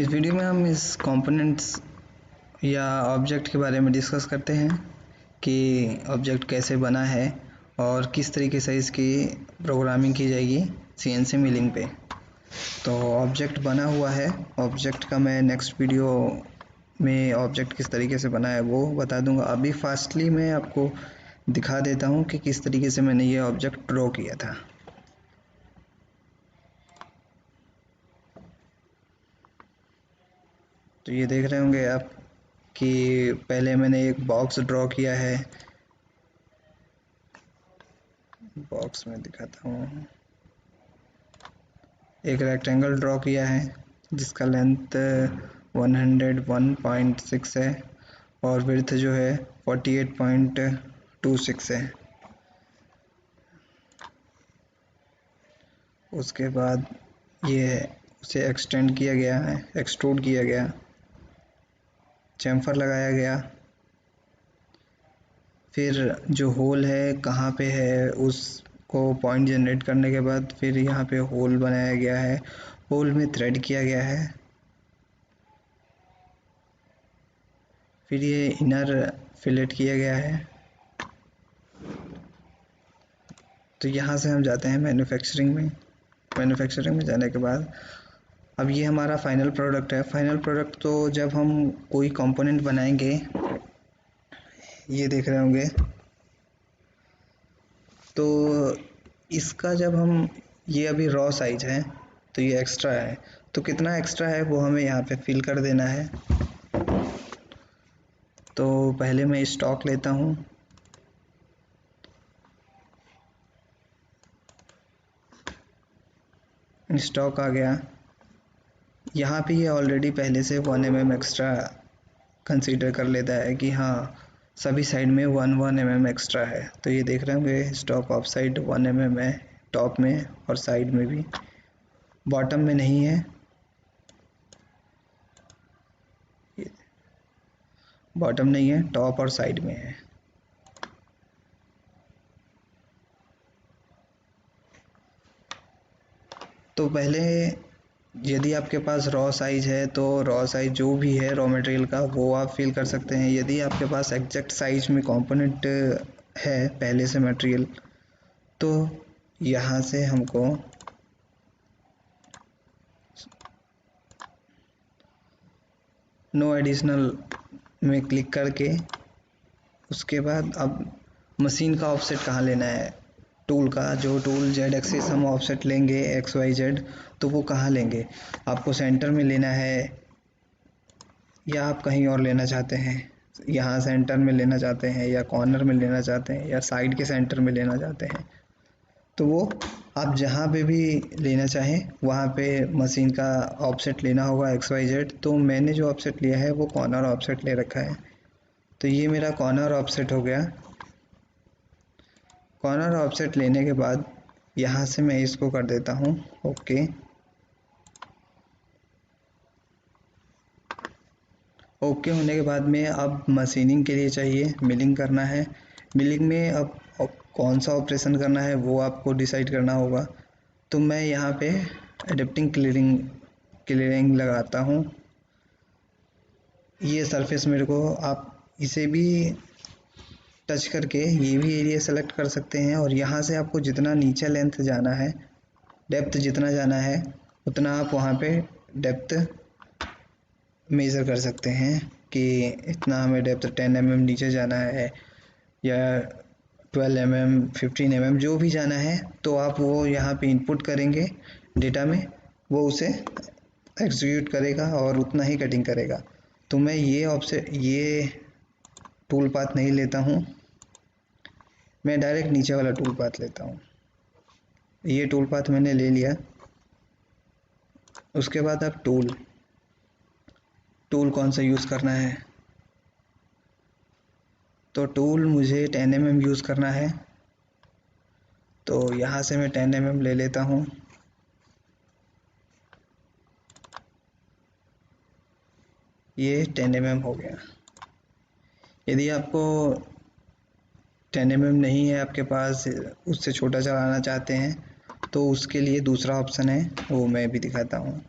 इस वीडियो में हम इस कंपोनेंट्स या ऑब्जेक्ट के बारे में डिस्कस करते हैं कि ऑब्जेक्ट कैसे बना है और किस तरीके से इसकी प्रोग्रामिंग की जाएगी सीएनसी मिलिंग पे। तो ऑब्जेक्ट बना हुआ है, ऑब्जेक्ट का मैं नेक्स्ट वीडियो में ऑब्जेक्ट किस तरीके से बना है वो बता दूंगा। अभी फास्टली मैं आपको दिखा देता हूँ कि किस तरीके से मैंने ये ऑब्जेक्ट ड्रॉ किया था। तो ये देख रहे होंगे आप कि पहले मैंने एक बॉक्स ड्रॉ किया है। बॉक्स में दिखाता हूँ, एक रेक्टेंगल ड्रॉ किया है जिसका लेंथ 101.6 है और विड्थ जो है 48.26 है। उसके बाद ये उसे एक्सटेंड किया गया है, एक्सट्रूड किया गया, चैम्फर लगाया गया। फिर जो होल है कहाँ पे है उसको पॉइंट जनरेट करने के बाद फिर यहाँ पे होल बनाया गया है, होल में थ्रेड किया गया है। फिर ये इनर फिलेट किया गया है। तो यहाँ से हम जाते हैं मैन्युफैक्चरिंग में। मैन्युफैक्चरिंग में जाने के बाद अब ये हमारा फाइनल प्रोडक्ट है। फाइनल प्रोडक्ट तो जब हम कोई कंपोनेंट बनाएंगे, ये देख रहे होंगे, तो इसका जब हम, ये अभी रॉ साइज है तो ये एक्स्ट्रा है, तो कितना एक्स्ट्रा है वो हमें यहाँ पे फिल कर देना है। तो पहले मैं स्टॉक लेता हूँ, स्टॉक आ गया। यहाँ पे ये ऑलरेडी पहले से 1 mm एक्स्ट्रा कंसीडर कर लेता है कि हाँ सभी साइड में 1 mm एक्स्ट्रा है। तो ये देख रहे होंगे स्टॉक ऑफ साइड 1 mm है, टॉप में और साइड में भी, बॉटम में नहीं है। बॉटम नहीं है, टॉप और साइड में है। तो पहले यदि आपके पास रॉ साइज है तो रॉ साइज जो भी है रॉ मटेरियल का वो आप फिल कर सकते हैं। यदि आपके पास एग्जैक्ट साइज में कंपोनेंट है पहले से मटेरियल, तो यहाँ से हमको नो एडिशनल में क्लिक करके उसके बाद अब मशीन का ऑफसेट कहाँ लेना है, टूल का, जो टूल जेड एक्सिस हम ऑफसेट लेंगे XYZ, तो वो कहाँ लेंगे, आपको सेंटर में लेना है या आप कहीं और लेना चाहते हैं, यहाँ सेंटर में लेना चाहते हैं या कॉर्नर में लेना चाहते हैं या साइड के सेंटर में लेना चाहते हैं, तो वो आप जहाँ पे भी लेना चाहें वहाँ पे मशीन का ऑफसेट लेना होगा XYZ। तो मैंने जो ऑफसेट लिया है वो कॉर्नर ऑफसेट ले रखा है। तो ये मेरा कॉर्नर ऑफसेट हो गया। कॉर्नर ऑफसेट लेने के बाद यहाँ से मैं इसको कर देता हूँ ओके। ओके होने के बाद में अब मशीनिंग के लिए चाहिए, मिलिंग करना है। मिलिंग में अब कौन सा ऑपरेशन करना है वो आपको डिसाइड करना होगा। तो मैं यहाँ पे एडेप्टिंग क्लियरिंग लगाता हूँ। ये सरफेस मेरे को, आप इसे भी टच करके ये भी एरिया सेलेक्ट कर सकते हैं और यहाँ से आपको जितना नीचे लेंथ जाना है, डेप्थ जितना जाना है उतना आप वहाँ पे डेप्थ मेज़र कर सकते हैं कि इतना हमें डेप्थ 10 mm नीचे जाना है या 12 mm 15 mm जो भी जाना है। तो आप वो यहाँ पे इनपुट करेंगे डेटा में, वो उसे एग्जीक्यूट करेगा और उतना ही कटिंग करेगा। तो मैं ये टूल पाथ नहीं लेता हूँ, मैं डायरेक्ट नीचे वाला टूल पाथ लेता हूँ। ये टूल पाथ मैंने ले लिया। उसके बाद आप टूल कौन सा यूज़ करना है, तो टूल मुझे 10 mm यूज़ करना है। तो यहाँ से मैं 10 mm ले लेता हूँ। ये 10 mm हो गया। यदि आपको 10 mm नहीं है आपके पास, उससे छोटा चलाना चाहते हैं, तो उसके लिए दूसरा ऑप्शन है, वो मैं भी दिखाता हूँ।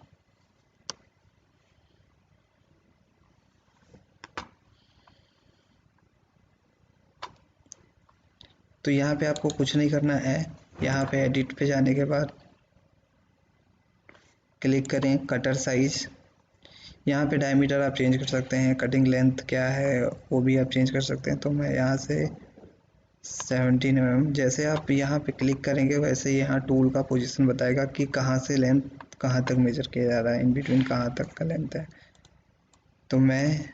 तो यहाँ पे आपको कुछ नहीं करना है। यहाँ पे एडिट पे जाने के बाद क्लिक करें कटर साइज। यहाँ पे डायमीटर आप चेंज कर सकते हैं, कटिंग लेंथ क्या है वो भी आप चेंज कर सकते हैं। तो मैं यहाँ से 17 mm। जैसे आप यहाँ पे क्लिक करेंगे वैसे यहाँ टूल का पोजीशन बताएगा कि कहाँ से लेंथ कहाँ तक मेजर किया जा रहा है, इन बिटवीन कहाँ तक का लेंथ है। तो मैं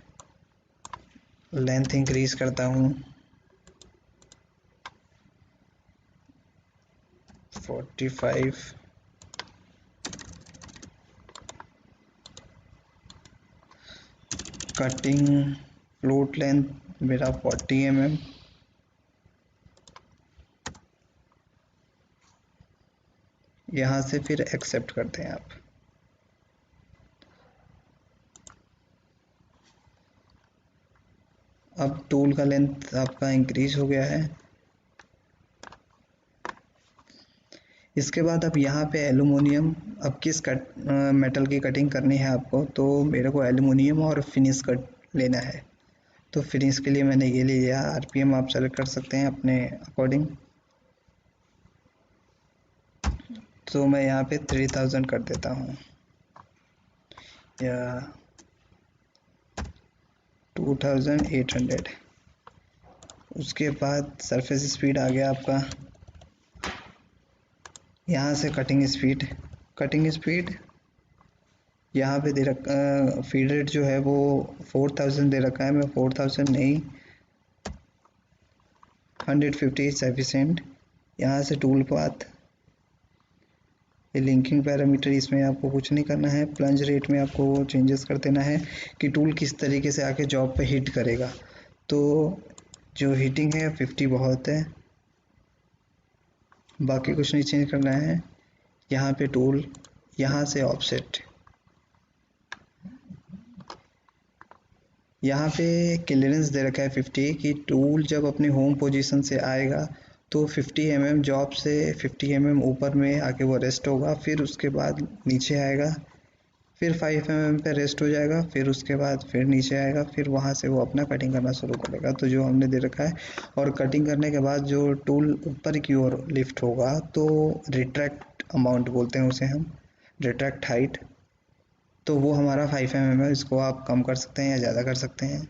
लेंथ इंक्रीज करता हूँ 45। कटिंग फ्लोट लेंथ मेरा 40 mm। यहाँ से फिर एक्सेप्ट करते हैं आप। अब टूल का लेंथ आपका इंक्रीज हो गया है। इसके बाद अब यहाँ पे एल्युमिनियम, अब किस मेटल की कटिंग करनी है आपको, तो मेरे को एल्युमिनियम और फिनिश कट लेना है। तो फिनिश के लिए मैंने ये ले लिया। आरपीएम आप सेलेक्ट कर सकते हैं अपने अकॉर्डिंग। तो मैं यहाँ पे 3000 कर देता हूँ या 2800। उसके बाद सरफेस स्पीड आ गया आपका। यहाँ से कटिंग स्पीड यहाँ पे दे रखा, फीड रेट जो है वो 4000 दे रखा है। मैं 4000 नहीं, 150 सफिशेंट। यहाँ से टूल पाथ, ये लिंकिंग पैरामीटर, इसमें आपको कुछ नहीं करना है। प्लंज रेट में आपको चेंजेस कर देना है कि टूल किस तरीके से आके जॉब पे हिट करेगा। तो जो हीटिंग है 50 बहुत है, बाकी कुछ नहीं चेंज करना है। यहाँ पे टूल, यहाँ से ऑफसेट, यहाँ पे क्लियरेंस दे रखा है 50 कि टूल जब अपने होम पोजीशन से आएगा तो 50 mm जॉब से 50 mm ऊपर में आके वो रेस्ट होगा, फिर उसके बाद नीचे आएगा, फिर 5 mm पे रेस्ट हो जाएगा, फिर उसके बाद फिर नीचे आएगा, फिर वहाँ से वो अपना कटिंग करना शुरू करेगा। तो जो हमने दे रखा है, और कटिंग करने के बाद जो टूल ऊपर की ओर लिफ्ट होगा तो रिट्रैक्ट अमाउंट बोलते हैं उसे हम, रिट्रैक्ट हाइट, तो वो हमारा 5 mm है। इसको आप कम कर सकते हैं या ज़्यादा कर सकते हैं।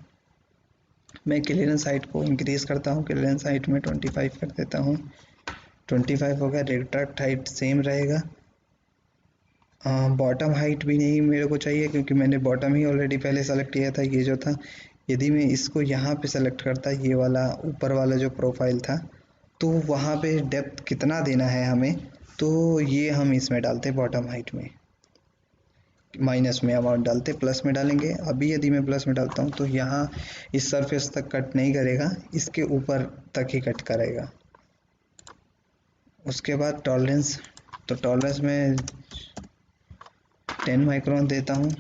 मैं क्लियरेंस हाइट को इंक्रीज़ करता हूँ, क्लियरेंस हाइट में 25 कर देता हूँ। 25 हो गया। रिट्रैक्ट हाइट सेम रहेगा। बॉटम हाइट भी नहीं मेरे को चाहिए क्योंकि मैंने बॉटम ही ऑलरेडी पहले सेलेक्ट किया था, ये जो था। यदि मैं इसको यहाँ पे सेलेक्ट करता, ये वाला ऊपर वाला जो प्रोफाइल था, तो वहाँ पे डेप्थ कितना देना है हमें, तो ये हम इसमें डालते बॉटम हाइट में, माइनस में अमाउंट डालते, प्लस में डालेंगे। अभी यदि मैं प्लस में डालता हूँ तो यहाँ इस सरफेस तक कट नहीं करेगा, इसके ऊपर तक ही कट करेगा। उसके बाद टॉलरेंस, तो टॉलरेंस में 10 माइक्रोन देता हूँ।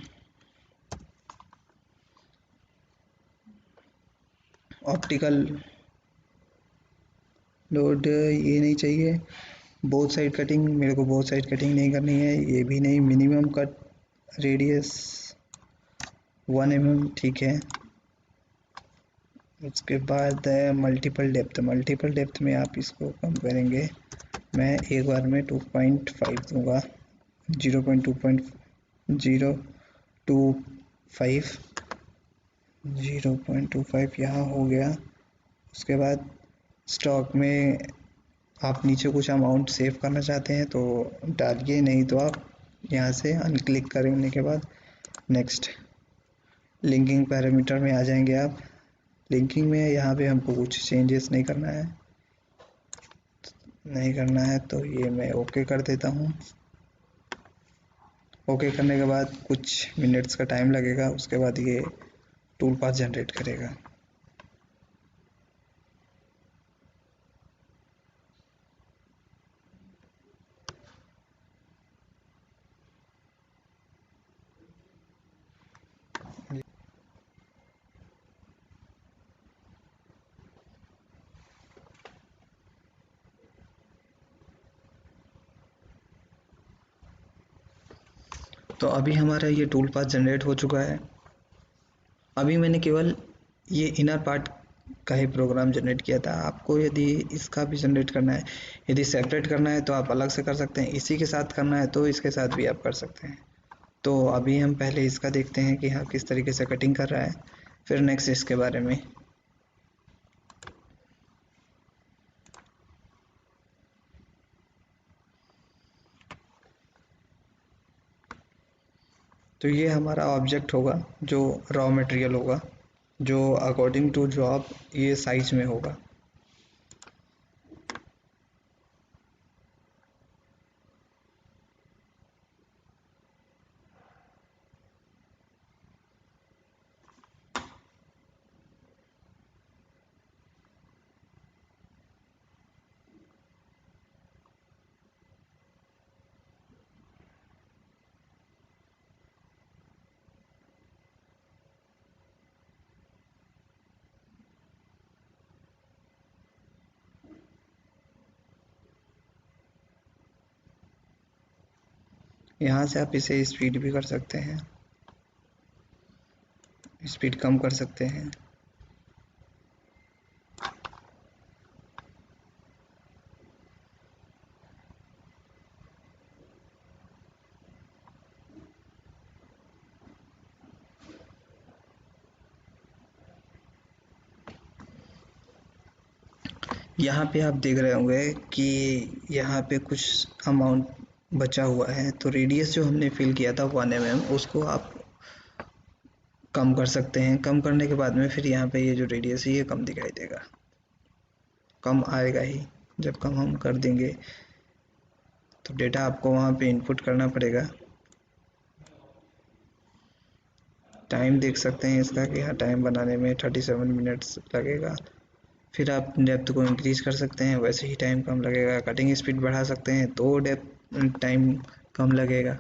ऑप्टिकल लोड ये नहीं चाहिए। बोथ साइड कटिंग, मेरे को बोथ साइड कटिंग नहीं करनी है, ये भी नहीं। मिनिमम कट रेडियस 1 mm ठीक है। उसके बाद मल्टीपल डेप्थ में आप इसको कम करेंगे। मैं एक बार में 2.5 दूंगा, 0.25 यहाँ हो गया। उसके बाद स्टॉक में आप नीचे कुछ अमाउंट सेव करना चाहते हैं तो डालिए, नहीं तो आप यहाँ से अनक्लिक करने के बाद नेक्स्ट लिंकिंग पैरामीटर में आ जाएंगे आप। लिंकिंग में यहाँ पे हमको कुछ चेंजेस नहीं करना है, तो ये मैं ओके कर देता हूँ। ओके करने के बाद कुछ मिनट्स का टाइम लगेगा, उसके बाद ये टूल पाथ जनरेट करेगा। तो अभी हमारा ये टूल पाथ जनरेट हो चुका है। अभी मैंने केवल ये इनर पार्ट का ही प्रोग्राम जनरेट किया था। आपको यदि इसका भी जनरेट करना है, यदि सेपरेट करना है तो आप अलग से कर सकते हैं, इसी के साथ करना है तो इसके साथ भी आप कर सकते हैं। तो अभी हम पहले इसका देखते हैं कि हाँ किस तरीके से कटिंग कर रहा है, फिर नेक्स्ट इसके बारे में। तो ये हमारा ऑब्जेक्ट होगा जो रॉ मटेरियल होगा, जो अकॉर्डिंग टू जॉब ये साइज में होगा। यहाँ से आप इसे स्पीड भी कर सकते हैं, स्पीड कम कर सकते हैं। यहाँ पे आप देख रहे होंगे कि यहाँ पे कुछ अमाउंट बचा हुआ है, तो रेडियस जो हमने फिल किया था 1 mm उसको आप कम कर सकते हैं। कम करने के बाद में फिर यहाँ पे ये जो रेडियस है ये कम दिखाई देगा, कम आएगा ही। जब कम हम कर देंगे तो डेटा आपको वहाँ पे इनपुट करना पड़ेगा। टाइम देख सकते हैं इसका कि हाँ टाइम बनाने में 37 मिनट्स लगेगा। फिर आप डेप्थ को इंक्रीज कर सकते हैं, वैसे ही टाइम कम लगेगा। कटिंग स्पीड बढ़ा सकते हैं तो डेप्थ टाइम कम लगेगा।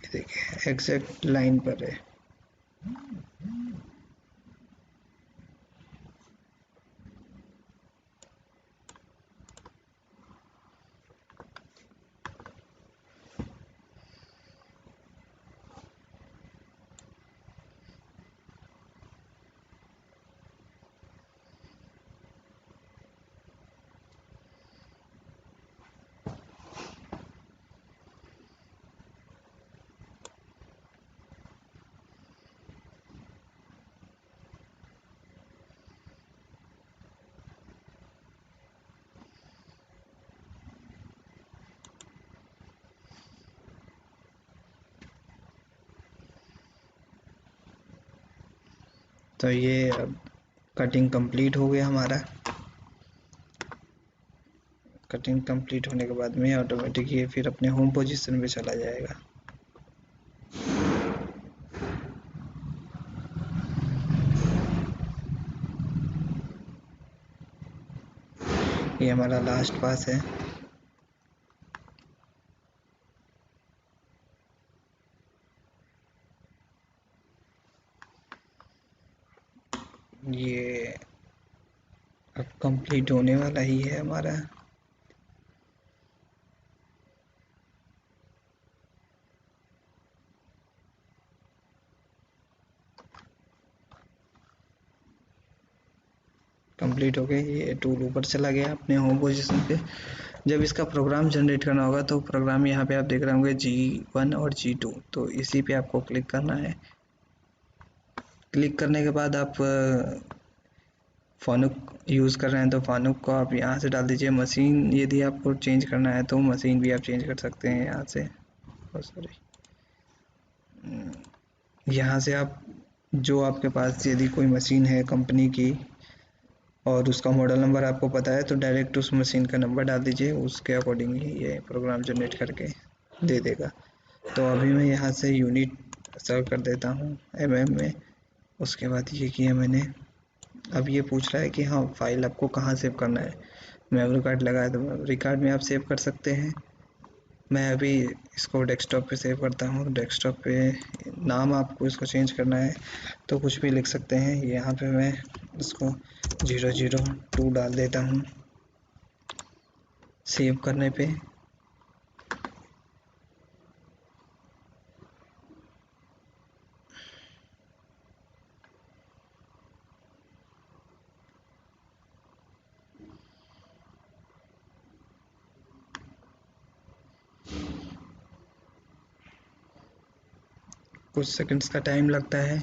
देखिए एग्जैक्ट लाइन पर है। तो ये अब कटिंग कंप्लीट हो गया हमारा। कटिंग कंप्लीट होने के बाद में ऑटोमेटिक ये फिर अपने होम पोजीशन पे चला जाएगा। ये हमारा लास्ट पास है। ये अब कंप्लीट होने वाला ही है हमारा। कंप्लीट हो गया, ये टूल ऊपर चला गया अपने होम पोजीशन पे। जब इसका प्रोग्राम जनरेट करना होगा तो प्रोग्राम यहाँ पे आप देख रहे होंगे G1 और G2, तो इसी पे आपको क्लिक करना है। क्लिक करने के बाद आप फानुक यूज़ कर रहे हैं तो फानुक को आप यहाँ से डाल दीजिए। मशीन यदि आपको चेंज करना है तो मशीन भी आप चेंज कर सकते हैं यहाँ से। सॉरी, यहाँ से आप जो आपके पास यदि कोई मशीन है कंपनी की और उसका मॉडल नंबर आपको पता है तो डायरेक्ट उस मशीन का नंबर डाल दीजिए, उसके अकॉर्डिंग ही ये प्रोग्राम जनरेट करके दे देगा। तो अभी मैं यहाँ से यूनिट सर्व कर देता हूँ mm में। उसके बाद ये किया मैंने अब ये पूछ रहा है कि हाँ फाइल आपको कहाँ सेव करना है। मेमोरी कार्ड लगा है तो मेमोरी कार्ड में आप सेव कर सकते हैं। मैं अभी इसको डेस्कटॉप पे सेव करता हूँ। डेस्कटॉप पे नाम आपको इसको चेंज करना है तो कुछ भी लिख सकते हैं। यहाँ पे मैं इसको 002 डाल देता हूँ। सेव करने पे कुछ सेकंड्स का टाइम लगता है।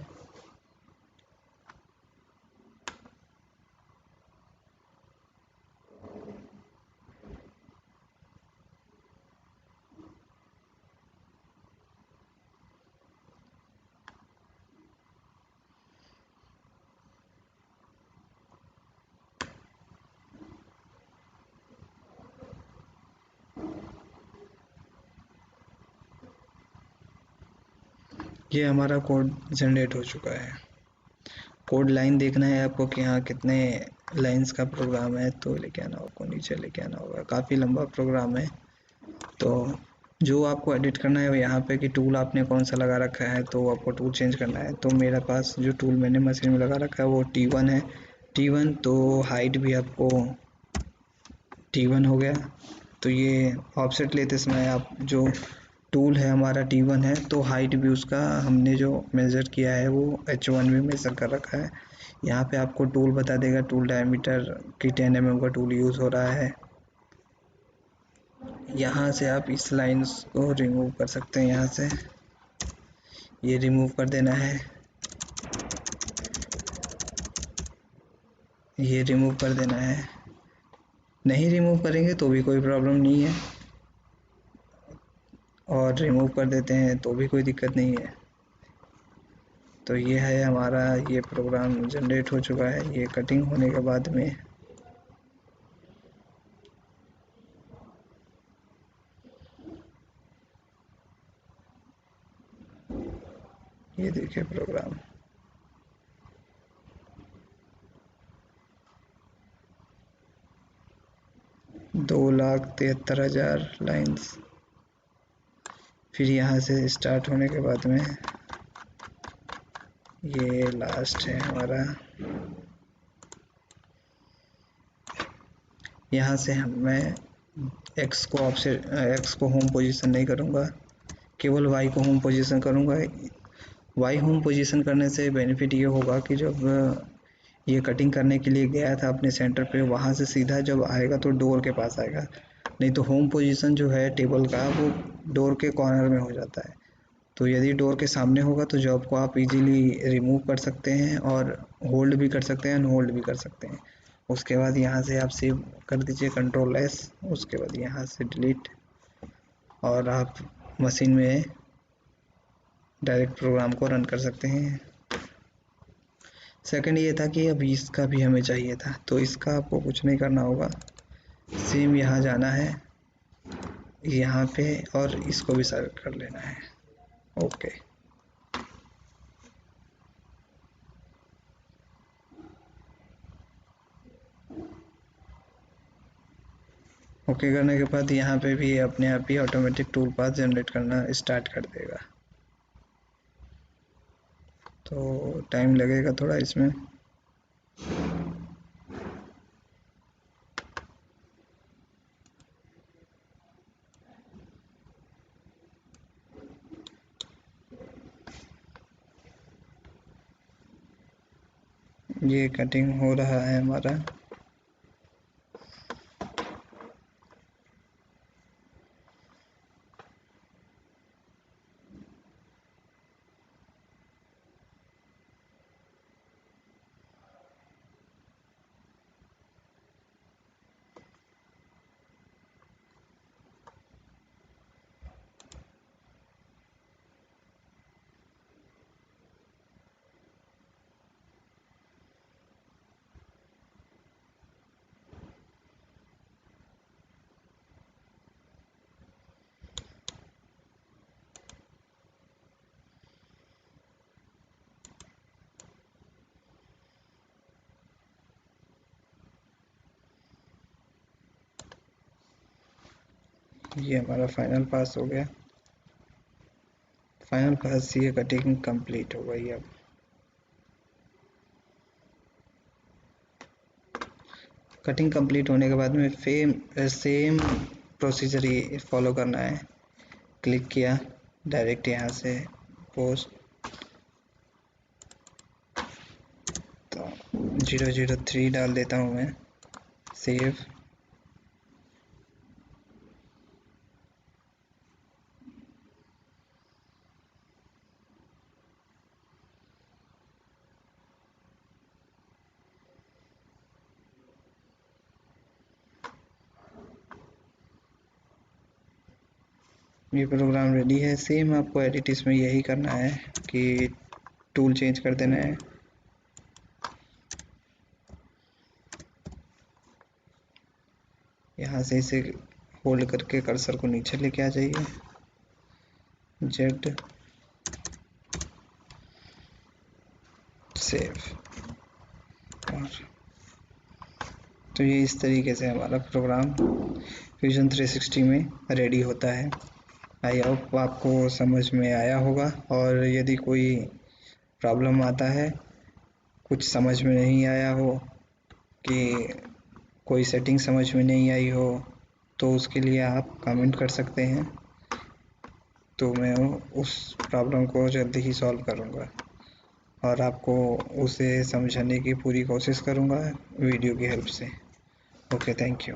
ये हमारा कोड जनरेट हो चुका है। कोड लाइन देखना है आपको कि हाँ कितने लाइंस का प्रोग्राम है तो लेके आना आपको, नीचे लेके आना होगा। काफ़ी लंबा प्रोग्राम है। तो जो आपको एडिट करना है वो यहाँ पे कि टूल आपने कौन सा लगा रखा है तो आपको टूल चेंज करना है। तो मेरे पास जो टूल मैंने मशीन में लगा रखा है वो T1 है। T1 तो हाइट भी आपको T1 हो गया। तो ये ऑफसेट लेते समय आप जो टूल है हमारा T1 है तो हाइट भी उसका हमने जो मेज़र किया है वो H1 में मेज़र कर रखा है। यहाँ पे आपको टूल बता देगा टूल डायमीटर की 10 mm का टूल यूज़ हो रहा है। यहाँ से आप इस लाइन्स को रिमूव कर सकते हैं। यहाँ से ये रिमूव कर देना है, ये रिमूव कर देना है। नहीं रिमूव करेंगे तो भी कोई प्रॉब्लम नहीं है और रिमूव कर देते हैं तो भी कोई दिक्कत नहीं है। तो ये है हमारा, ये प्रोग्राम जनरेट हो चुका है। ये कटिंग होने के बाद में ये देखिए प्रोग्राम 2,73,000 लाइन्स। फिर यहाँ से स्टार्ट होने के बाद में ये लास्ट है हमारा। यहाँ से मैं एक्स को होम पोजीशन नहीं करूँगा, केवल वाई को होम पोजीशन करूँगा। वाई होम पोजीशन करने से बेनिफिट ये होगा कि जब ये कटिंग करने के लिए गया था अपने सेंटर पे, वहाँ से सीधा जब आएगा तो डोर के पास आएगा। नहीं तो होम पोजीशन जो है टेबल का वो डोर के कॉर्नर में हो जाता है। तो यदि डोर के सामने होगा तो जॉब को आप इजीली रिमूव कर सकते हैं और होल्ड भी कर सकते हैं, अनहोल्ड भी कर सकते हैं। उसके बाद यहाँ से आप सेव कर दीजिए Ctrl+S। उसके बाद यहाँ से डिलीट और आप मशीन में डायरेक्ट प्रोग्राम को रन कर सकते हैं। सेकंड ये था कि अभी इसका भी हमें चाहिए था तो इसका आपको कुछ नहीं करना होगा। सेम यहाँ जाना है यहाँ पे और इसको भी सेलेक्ट कर लेना है। ओके ओके करने के बाद यहाँ पे भी अपने आप ही ऑटोमेटिक टूल पाथ जनरेट करना स्टार्ट कर देगा। तो टाइम लगेगा थोड़ा इसमें। ये कटिंग हो रहा है हमारा। ये हमारा फाइनल पास हो गया। फाइनल पास, ये कटिंग कंप्लीट हो गई। अब कटिंग कंप्लीट होने के बाद में सेम प्रोसीजर ये फॉलो करना है। क्लिक किया, डायरेक्ट यहाँ से पोस्ट, तो 003 डाल देता हूँ मैं। सेव, ये प्रोग्राम रेडी है। सेम आपको एडिट इसमें यही करना है कि टूल चेंज कर देना है। यहाँ से इसे होल्ड करके कर्सर को नीचे लेके आ जाइए, जेड, सेव। और तो ये इस तरीके से हमारा प्रोग्राम फ्यूजन 360 में रेडी होता है। आई होप आपको समझ में आया होगा, और यदि कोई प्रॉब्लम आता है, कुछ समझ में नहीं आया हो, कि कोई सेटिंग समझ में नहीं आई हो, तो उसके लिए आप कमेंट कर सकते हैं, तो मैं उस प्रॉब्लम को जल्दी ही सॉल्व करूँगा और आपको उसे समझाने की पूरी कोशिश करूँगा वीडियो की हेल्प से। Okay, thank you.